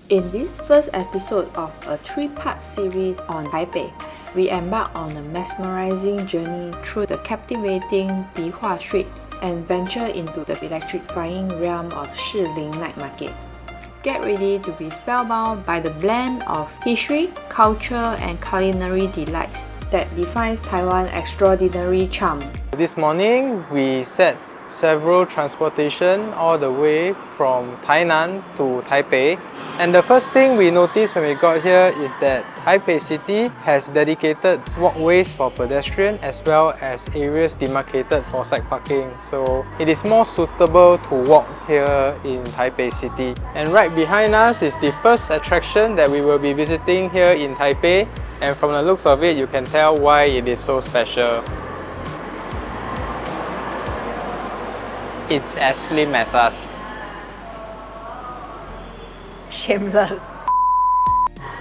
In this first episode of a 3-part series on Taipei, we embark on a mesmerizing journey through the captivating Dihua Street and venture into the electrifying realm of Shilin Night Market. Get ready to be spellbound by the blend of history, culture, and culinary delights that defines Taiwan's extraordinary charm. This morning, we set several transportation all the way from Tainan to Taipei. And the first thing we noticed when we got here is that Taipei City has dedicated walkways for pedestrians as well as areas demarcated for side parking. So it is more suitable to walk here in Taipei City. And right behind us is the first attraction that we will be visiting here in Taipei. And from the looks of it, you can tell why it is so special. It's as slim as us. Shameless.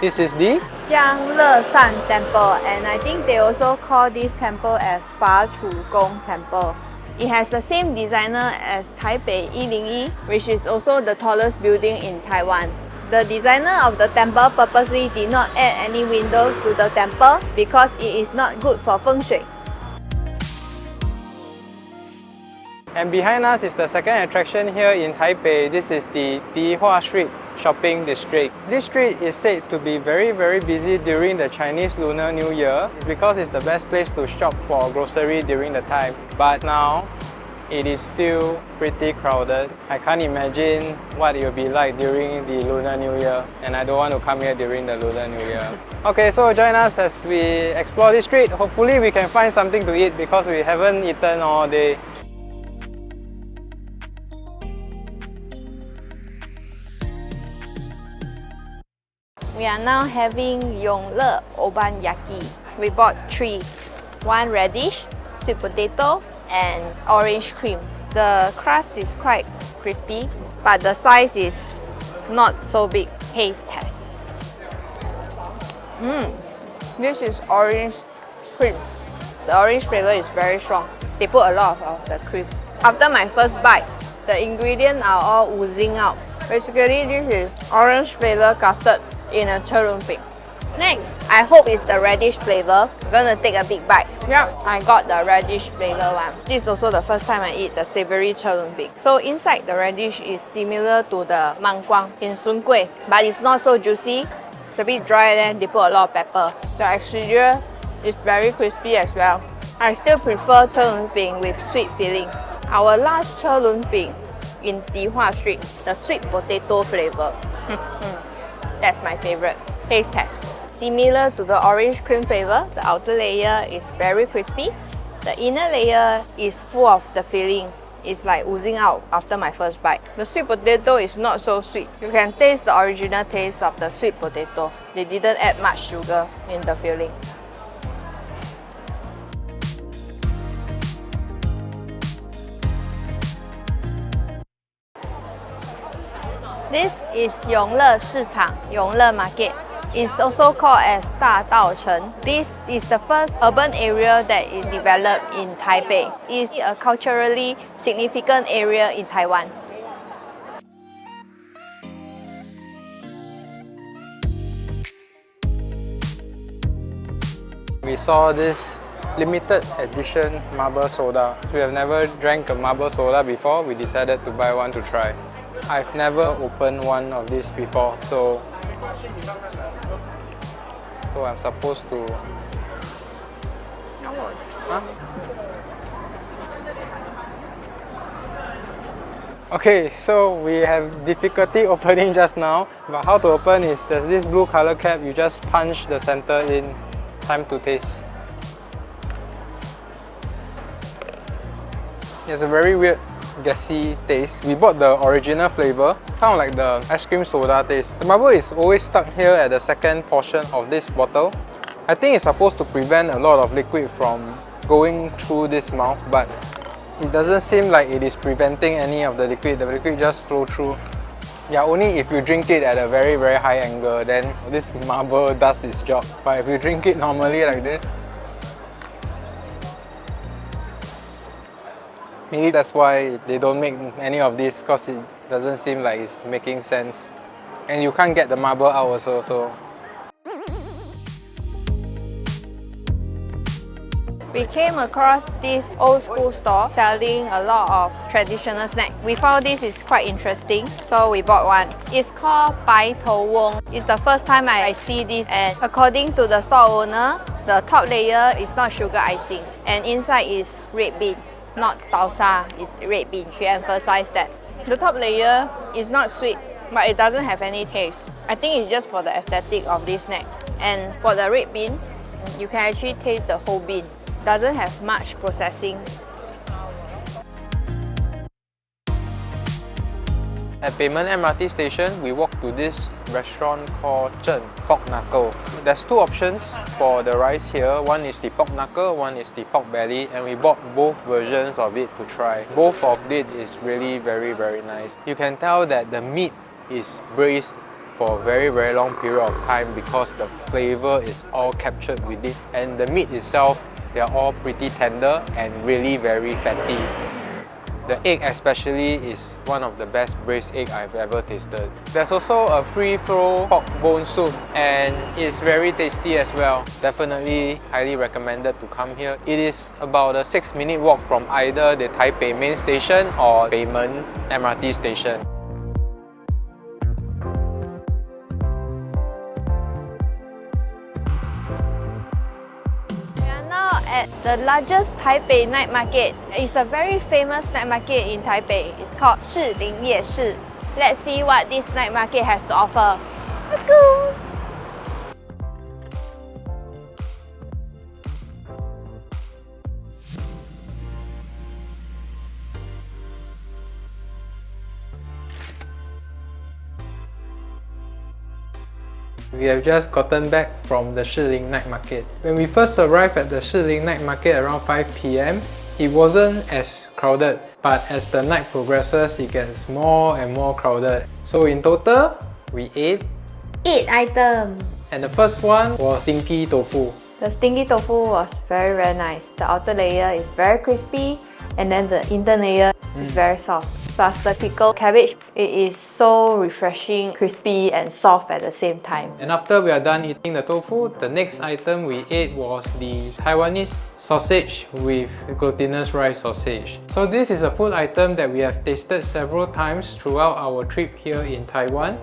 This is the TaiJiangLeShan Temple, and I think they also call this temple as Gong Temple. It has the same designer as Taipei 101, which is also the tallest building in Taiwan. The designer of the temple purposely did not add any windows to the temple because it is not good for feng shui. And behind us is the second attraction here in Taipei. This is the Dihua Street shopping district. This street is said to be very busy during the Chinese Lunar New Year. It's because it's the best place to shop for grocery during the time. But now, it is still pretty crowded. I can't imagine what it will be like during the Lunar New Year. And I don't want to come here during the Lunar New Year. Okay, so join us as we explore this street. Hopefully we can find something to eat because we haven't eaten all day. We are now having Yongle Obanyaki. We bought 3. 1 radish, sweet potato, and orange cream. The crust is quite crispy, but the size is not so big. Taste test. This is orange cream. The orange flavor is very strong. They put a lot of the cream. After my first bite, the ingredients are all oozing out. Basically, this is orange flavor custard in a chelunping. Next, I hope it's the radish flavor. I'm gonna take a big bite. Yeah, I got the radish flavor one. This is also the first time I eat the savory chelunping. So inside the radish is similar to the mangguang in Sun Gui, but it's not so juicy. It's a bit dry and they put a lot of pepper. The exterior is very crispy as well. I still prefer chelunping with sweet filling. Our last chelunping in Dihua Street, the sweet potato flavor. That's my favorite. Taste test. Similar to the orange cream flavor, the outer layer is very crispy. The inner layer is full of the filling. It's like oozing out after my first bite. The sweet potato is not so sweet. You can taste the original taste of the sweet potato. They didn't add much sugar in the filling. This is Yongle Yongle Market. It's also called as Dadaocheng. This is the first urban area that is developed in Taipei. It's a culturally significant area in Taiwan. We saw this limited edition marble soda. We have never drank a marble soda before. We decided to buy one to try. I've never opened one of these before, so I'm supposed to. Huh? Okay, so we have difficulty opening just now, but how to open is there's this blue color cap, you just punch the center in. Time to taste. It's a very weird gassy taste. We bought the original flavor, kind of like the ice cream soda taste. The marble is always stuck here at the second portion of this bottle. I think it's supposed to prevent a lot of liquid from going through this mouth, but it doesn't seem like it is preventing any of the liquid. The liquid just flow through. Yeah, only if you drink it at a very high angle, then this marble does its job. But if you drink it normally like this, maybe that's why they don't make any of this, because it doesn't seem like it's making sense. And you can't get the marble out also, so. We came across this old school store selling a lot of traditional snacks. We found this is quite interesting, so we bought one. It's called Bai Tou Wong. It's the first time I see this, and according to the store owner, the top layer is not sugar icing and inside is red bean, not taosha, it's red bean. She emphasized that. The top layer is not sweet, but it doesn't have any taste. I think it's just for the aesthetic of this snack. And for the red bean, you can actually taste the whole bean. Doesn't have much processing. At Payment MRT station, we walked to this restaurant called Zheng, pork knuckle. There's two options for the rice here. One is the pork knuckle, one is the pork belly, and we bought both versions of it to try. Both of it is really very nice. You can tell that the meat is braised for a very long period of time because the flavor is all captured with it, and the meat itself, they are all pretty tender and really very fatty. The egg especially is one of the best braised egg I've ever tasted. There's also a free flow pork bone soup and it's very tasty as well. Definitely highly recommended to come here. It is about a 6-minute walk from either the Taipei main station or Payment MRT station. At the largest Taipei night market. It's a very famous night market in Taipei. It's called Shilin Night. Let's see what this night market has to offer. Let's go! We have just gotten back from the Shilin Night Market. When we first arrived at the Shilin Night Market around 5 PM, it wasn't as crowded, but as the night progresses, it gets more and more crowded. So in total, we ate 8 items. And the first one was Stinky Tofu. The Stinky Tofu was very nice. The outer layer is very crispy and then the inner layer is very soft. Plus the pickled cabbage, it is so refreshing, crispy and soft at the same time. And after we are done eating the tofu, the next item we ate was the Taiwanese sausage with glutinous rice sausage. So this is a food item that we have tasted several times throughout our trip here in Taiwan.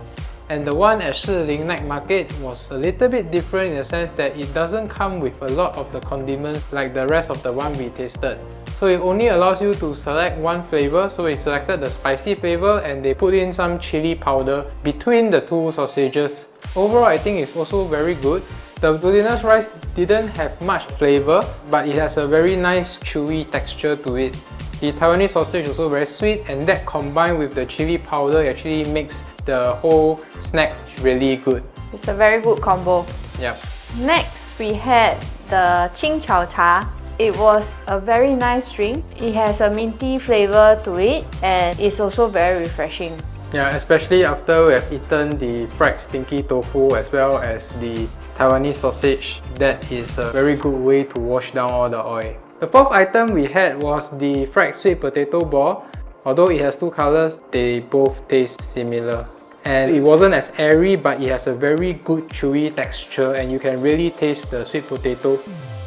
And the one at Shilin Night Market was a little bit different in the sense that it doesn't come with a lot of the condiments like the rest of the one we tasted. So it only allows you to select one flavor, so we selected the spicy flavor and they put in some chili powder between the two sausages. Overall, I think it's also very good. The glutinous rice didn't have much flavor, but it has a very nice chewy texture to it. The Taiwanese sausage is also very sweet, and that combined with the chili powder actually makes the whole snack really good. It's a very good combo. Yep. Next, we had the Qing Chao Cha. It was a very nice drink. It has a minty flavor to it and it's also very refreshing. Yeah, especially after we have eaten the fried stinky tofu as well as the Taiwanese sausage. That is a very good way to wash down all the oil. The fourth item we had was the fried sweet potato ball. Although it has two colors, they both taste similar. And it wasn't as airy, but it has a very good chewy texture and you can really taste the sweet potato.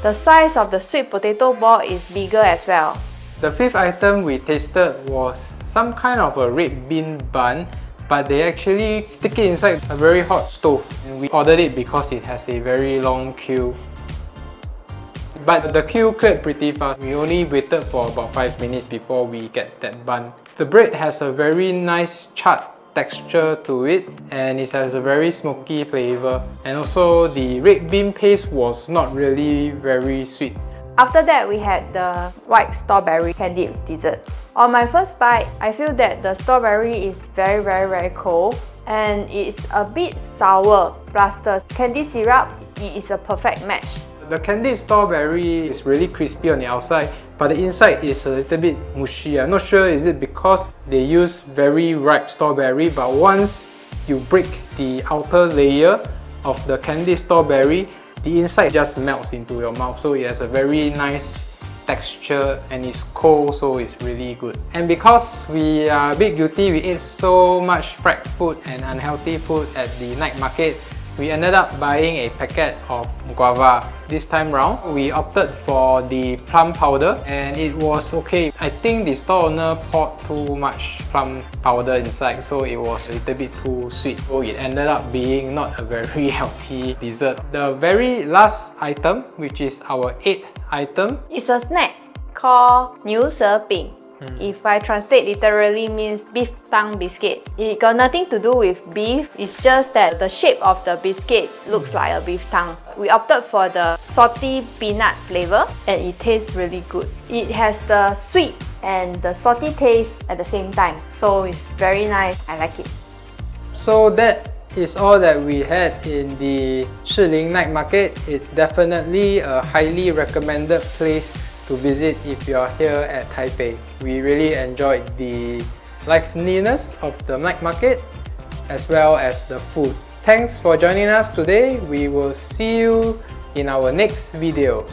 The size of the sweet potato ball is bigger as well. The fifth item we tasted was some kind of a red bean bun, but they actually stick it inside a very hot stove. And we ordered it because it has a very long queue. But the queue cleared pretty fast. We only waited for about 5 minutes before we get that bun. The bread has a very nice charred texture to it and it has a very smoky flavor. And also the red bean paste was not really very sweet. After that, we had the white strawberry candied dessert. On my first bite, I feel that the strawberry is very cold and it's a bit sour. Plus the candy syrup, it is a perfect match. The candied strawberry is really crispy on the outside, but the inside is a little bit mushy. I'm not sure is it because they use very ripe strawberry, but once you break the outer layer of the candied strawberry, the inside just melts into your mouth, so it has a very nice texture and it's cold, so it's really good. And because we are a bit guilty, we ate so much fried food and unhealthy food at the night market, we ended up buying a packet of guava. This time round, we opted for the plum powder and it was okay. I think the store owner poured too much plum powder inside, so it was a little bit too sweet. So it ended up being not a very healthy dessert. The very last item, which is our 8th item, It's a snack called 牛舌饼. If I translate literally means beef tongue biscuit. It got nothing to do with beef, it's just that the shape of the biscuit looks like a beef tongue. We opted for the salty peanut flavor and it tastes really good. It has the sweet and the salty taste at the same time, so it's very nice. I like it. So that is all that we had in the Shilin Night Market. It's definitely a highly recommended place to visit if you're here at Taipei. We really enjoyed the liveliness of the night market as well as the food. Thanks for joining us today. We will see you in our next video.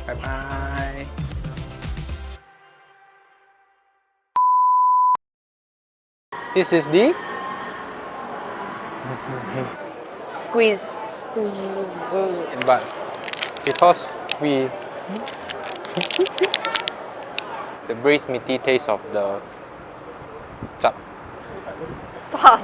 Bye bye. This is the Squeeze. but because we the braised meaty taste of the chap. Sauce.